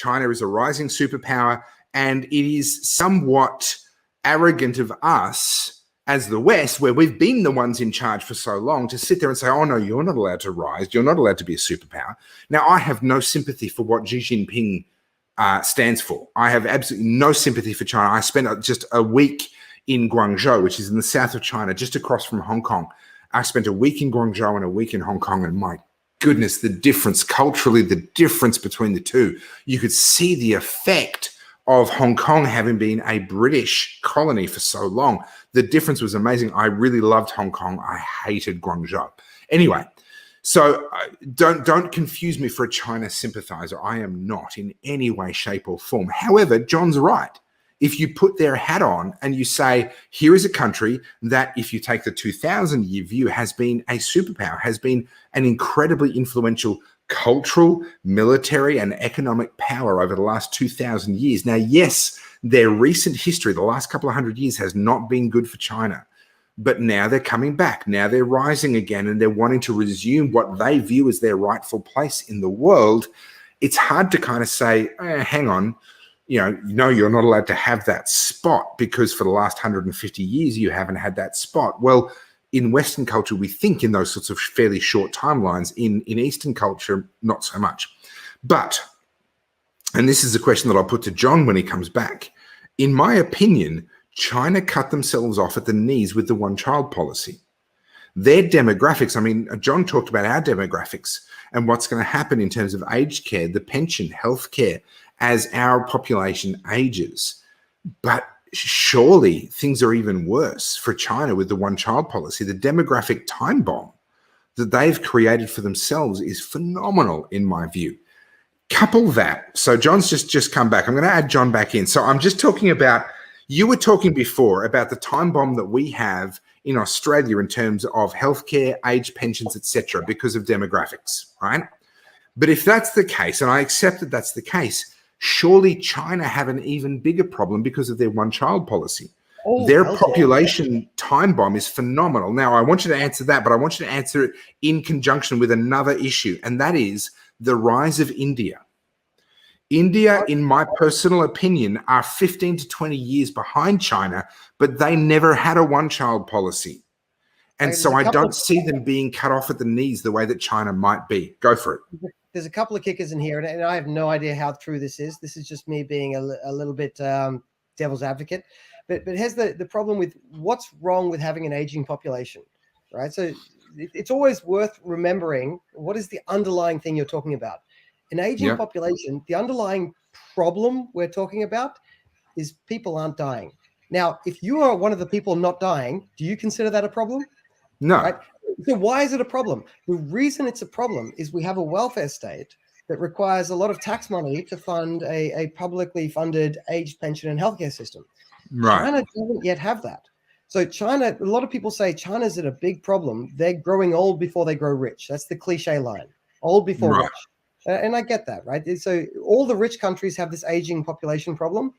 China is a rising superpower, and it is somewhat arrogant of us as the West, where we've been the ones in charge for so long, to sit there and say, oh, no, you're not allowed to rise. You're not allowed to be a superpower. Now, I have no sympathy for what Xi Jinping stands for. I have absolutely no sympathy for China. I spent just a week in Guangzhou, which is in the south of China, just across from Hong Kong. I spent a week in Guangzhou and a week in Hong Kong, and my goodness, the difference culturally, the difference between the two. You could see the effect of Hong Kong having been a British colony for so long. The difference was amazing. I really loved Hong Kong. I hated Guangzhou. Anyway, so don't confuse me for a China sympathizer. I am not in any way, shape, or form. However, John's right. If you put their hat on and you say, here is a country that, if you take the 2,000-year view, has been a superpower, has been an incredibly influential cultural, military, and economic power over the last 2,000 years. Now, yes, their recent history, the last couple of hundred years, has not been good for China. But now they're coming back. Now they're rising again, and they're wanting to resume what they view as their rightful place in the world. It's hard to kind of say, hang on, no, you're not allowed to have that spot because for the last 150 years, you haven't had that spot. Well, in Western culture, we think in those sorts of fairly short timelines. In Eastern culture, not so much. But, and this is a question that I'll put to John when he comes back, in my opinion, China cut themselves off at the knees with the one-child policy. Their demographics, I mean, John talked about our demographics and what's going to happen in terms of aged care, the pension, healthcare, as our population ages. But surely things are even worse for China with the one-child policy. The demographic time bomb that they've created for themselves is phenomenal, in my view. Couple that. So John's just come back. I'm going to add John back in. So I'm just talking about, you were talking before about the time bomb that we have in Australia in terms of healthcare, age pensions, etc., because of demographics, right? But if that's the case, and I accept that that's the case, surely China have an even bigger problem because of their one-child policy. Their population time bomb is phenomenal. Now, I want you to answer that, but I want you to answer it in conjunction with another issue, and that is the rise of India. India, in my personal opinion, are 15 to 20 years behind China, but they never had a one-child policy. And so I don't see them being cut off at the knees the way that China might be. Go for it. There's a couple of kickers in here, and I have no idea how true this is. This is just me being a little bit devil's advocate. But here's the problem with what's wrong with having an aging population, right? So it's always worth remembering what is the underlying thing you're talking about. An aging population, the underlying problem we're talking about is people aren't dying. Now, if you are one of the people not dying, do you consider that a problem? No. Right? So why is it a problem? The reason it's a problem is we have a welfare state that requires a lot of tax money to fund a publicly funded age pension and healthcare system. Right. China doesn't yet have that. So China, a lot of people say China's at a big problem. They're growing old before they grow rich. That's the cliche line, old before rich. And I get that, right? So all the rich countries have this aging population problem,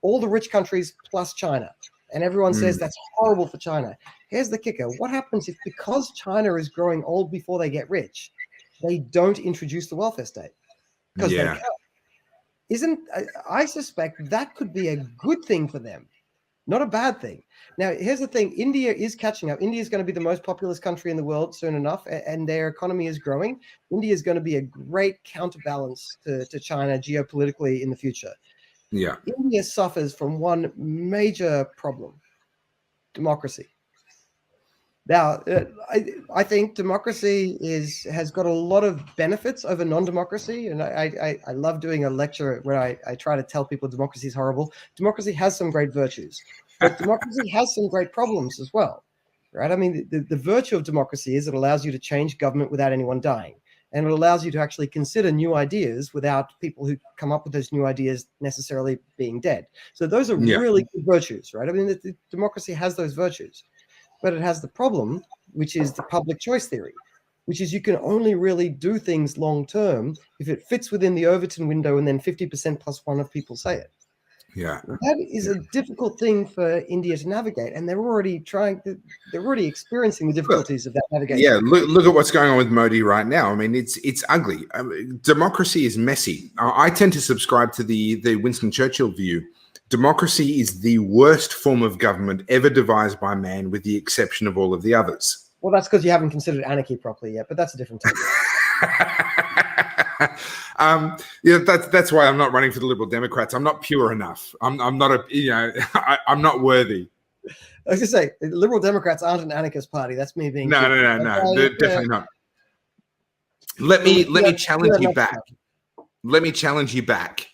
all the rich countries plus China. And everyone says that's horrible for China. Here's the kicker. What happens if, because China is growing old before they get rich, they don't introduce the welfare state? Because they can't. I suspect that could be a good thing for them, not a bad thing. Now, here's the thing. India is catching up. India is going to be the most populous country in the world soon enough, and their economy is growing. India is going to be a great counterbalance to China geopolitically in the future. Yeah. India suffers from one major problem: democracy. Now, I think democracy has got a lot of benefits over non-democracy, and I love doing a lecture where I try to tell people democracy is horrible. Democracy has some great virtues, but democracy has some great problems as well, right? I mean, the virtue of democracy is it allows you to change government without anyone dying. And it allows you to actually consider new ideas without people who come up with those new ideas necessarily being dead. So those are really good virtues, right? I mean, the democracy has those virtues, but it has the problem, which is the public choice theory, which is you can only really do things long term if it fits within the Overton window and then 50% plus one of people say it. Yeah. That is a difficult thing for India to navigate, and they're already experiencing the difficulties of that navigation. Yeah, look at what's going on with Modi right now. I mean, it's ugly. Democracy is messy. I tend to subscribe to the Winston Churchill view. Democracy is the worst form of government ever devised by man, with the exception of all of the others. Well, that's because you haven't considered anarchy properly yet, but that's a different topic. That's why I'm not running for the Liberal Democrats. I'm not pure enough. I'm not I'm not worthy. I was just say, the Liberal Democrats aren't an anarchist party. That's me being no. They're definitely not. Let me challenge you back. Let me challenge you back.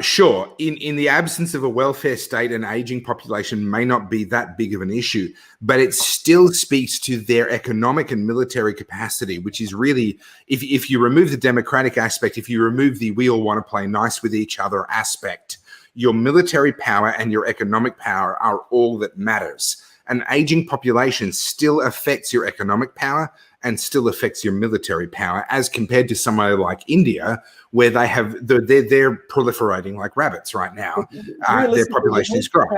Sure, in the absence of a welfare state, an aging population may not be that big of an issue, but it still speaks to their economic and military capacity, which is really, if you remove the democratic aspect, if you remove the we all want to play nice with each other aspect, your military power and your economic power are all that matters. An aging population still affects your economic power and still affects your military power, as compared to somewhere like India, where they're proliferating like rabbits right now. Their population is growing.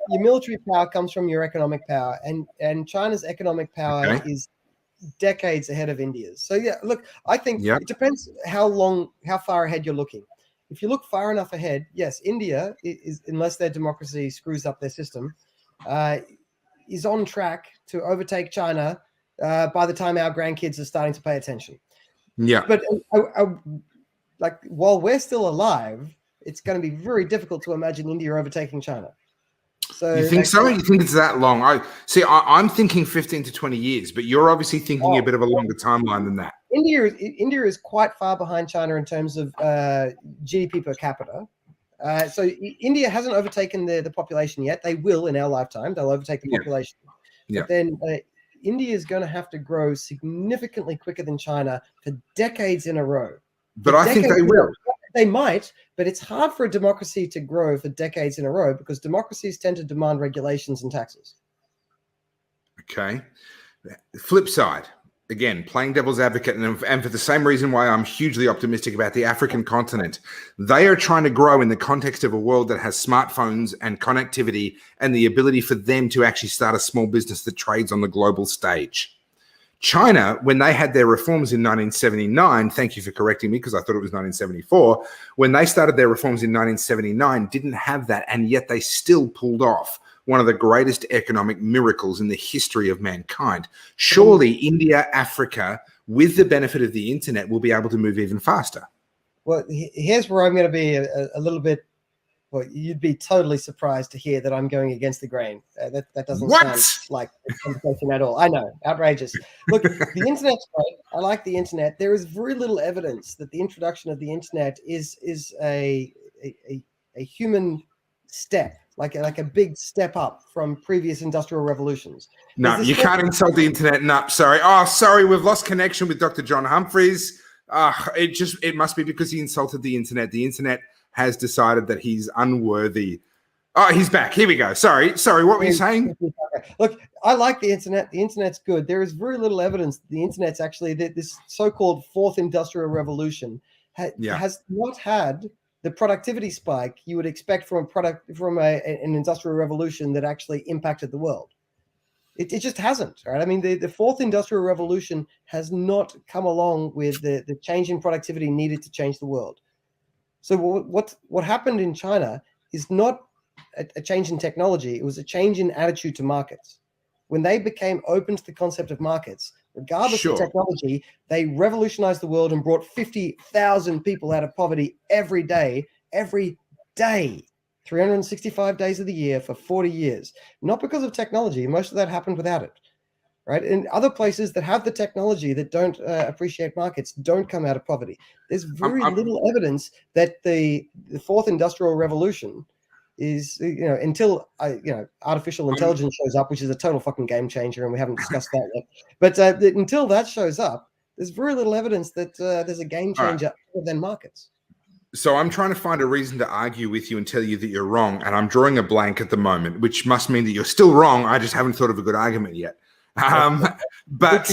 Your military power comes from your economic power, and China's economic power is decades ahead of India's. So yeah, look, I think it depends how far ahead you're looking. If you look far enough ahead, yes, India is, unless their democracy screws up their system, is on track to overtake China by the time our grandkids are starting to pay attention. Yeah. But like, while we're still alive, it's going to be very difficult to imagine India overtaking China. So you think so? You think it's that long? I'm thinking 15 to 20 years, but you're obviously thinking a bit of a longer timeline than that. India is quite far behind China in terms of GDP per capita. So India hasn't overtaken the population yet. They will in our lifetime. They'll overtake the population. But then India is going to have to grow significantly quicker than China for decades in a row. But I think they will. They might, but it's hard for a democracy to grow for decades in a row because democracies tend to demand regulations and taxes. Okay. Flip side. Again, playing devil's advocate, and for the same reason why I'm hugely optimistic about the African continent. They are trying to grow in the context of a world that has smartphones and connectivity and the ability for them to actually start a small business that trades on the global stage. China, when they had their reforms in 1979, thank you for correcting me because I thought it was 1974, when they started their reforms in 1979, didn't have that, and yet they still pulled off one of the greatest economic miracles in the history of mankind. Surely India, Africa, with the benefit of the internet, will be able to move even faster. Well, here's where I'm going to be a little bit, well, you'd be totally surprised to hear that I'm going against the grain. That doesn't sound like a conversation at all. I know, outrageous. Look, the internet's great. I like the internet. There is very little evidence that the introduction of the internet is a human step, like a big step up from previous industrial revolutions. No, you can't insult the internet. No, sorry. Oh, sorry, we've lost connection with Dr. John Humphreys. It must be because he insulted the internet. The internet has decided that he's unworthy. Oh, he's back. Here we go. Sorry. What were you saying? Look, I like the internet. The internet's good. There is very little evidence that the internet's actually this so-called fourth industrial revolution has not had the productivity spike you would expect from an industrial revolution that actually impacted the world. It just hasn't, right? I mean, the fourth industrial revolution has not come along with the change in productivity needed to change the world. So what happened in China is not a change in technology. It was a change in attitude to markets. When they became open to the concept of markets, regardless of technology, they revolutionized the world and brought 50,000 people out of poverty every day, 365 days of the year for 40 years. Not because of technology. Most of that happened without it. Right? In other places that have the technology that don't appreciate markets don't come out of poverty. There's very little evidence that the fourth industrial revolution is, until artificial intelligence shows up, which is a total fucking game changer, and we haven't discussed that yet. But until that shows up, there's very little evidence that there's a game changer other than markets. So I'm trying to find a reason to argue with you and tell you that you're wrong, and I'm drawing a blank at the moment, which must mean that you're still wrong. I just haven't thought of a good argument yet. But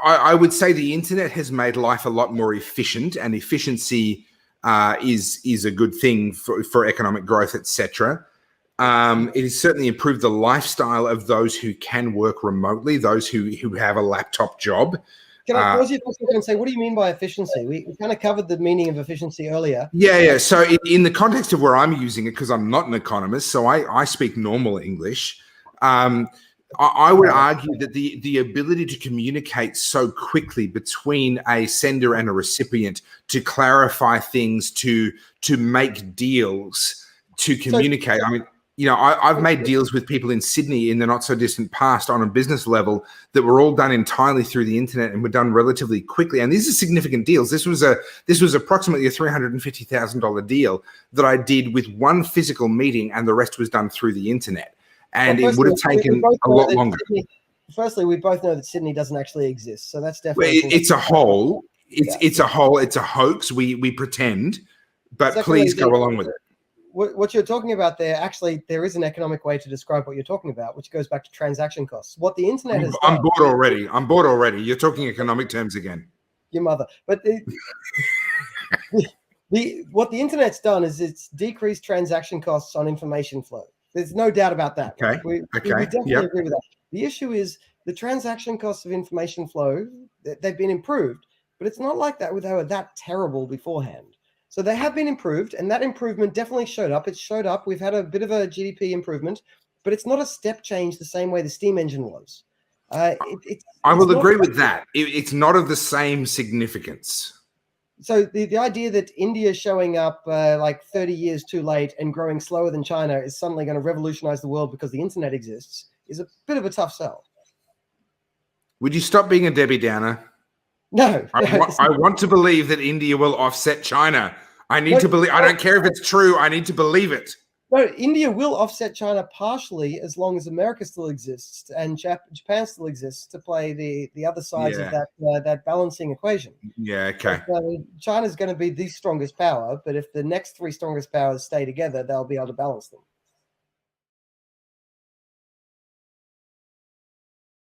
I would say the internet has made life a lot more efficient, and efficiency is a good thing for economic growth, etc. It has certainly improved the lifestyle of those who can work remotely, those who have a laptop job. Can I pause you for a second and say, what do you mean by efficiency? We kind of covered the meaning of efficiency earlier. Yeah. So in the context of where I'm using it, because I'm not an economist, so I speak normal English. I would argue that the ability to communicate so quickly between a sender and a recipient, to clarify things, to make deals, to communicate. I mean, I've made deals with people in Sydney in the not so distant past on a business level that were all done entirely through the internet and were done relatively quickly. And these are significant deals. This was approximately a $350,000 deal that I did with one physical meeting, and the rest was done through the internet. And it would have taken a lot longer. Firstly, we both know that Sydney doesn't actually exist, so that's definitely. It's a hole. It's a hole. It's a hoax. We pretend, but please go along with it. What you're talking about there, actually, there is an economic way to describe what you're talking about, which goes back to transaction costs. What the internet has done. I'm bored already. You're talking economic terms again. Your mother. But what the internet's done is it's decreased transaction costs on information flow. There's no doubt about that. Okay. We definitely agree with that. The issue is the transaction costs of information flow, they've been improved, but it's not like that they were that terrible beforehand. So they have been improved, and that improvement definitely showed up. It showed up. We've had a bit of a GDP improvement, but it's not a step change the same way the steam engine was. I will agree with that. It's not of the same significance. So the idea that India showing up like 30 years too late and growing slower than China is suddenly going to revolutionize the world because the internet exists is a bit of a tough sell. Would you stop being a Debbie Downer? No. I want to believe that India will offset China. I need to believe. I don't care if it's true. I need to believe it. No, India will offset China partially as long as America still exists and Japan still exists to play the other sides of that balancing equation. Yeah, okay. China's going to be the strongest power, but if the next three strongest powers stay together, they'll be able to balance them.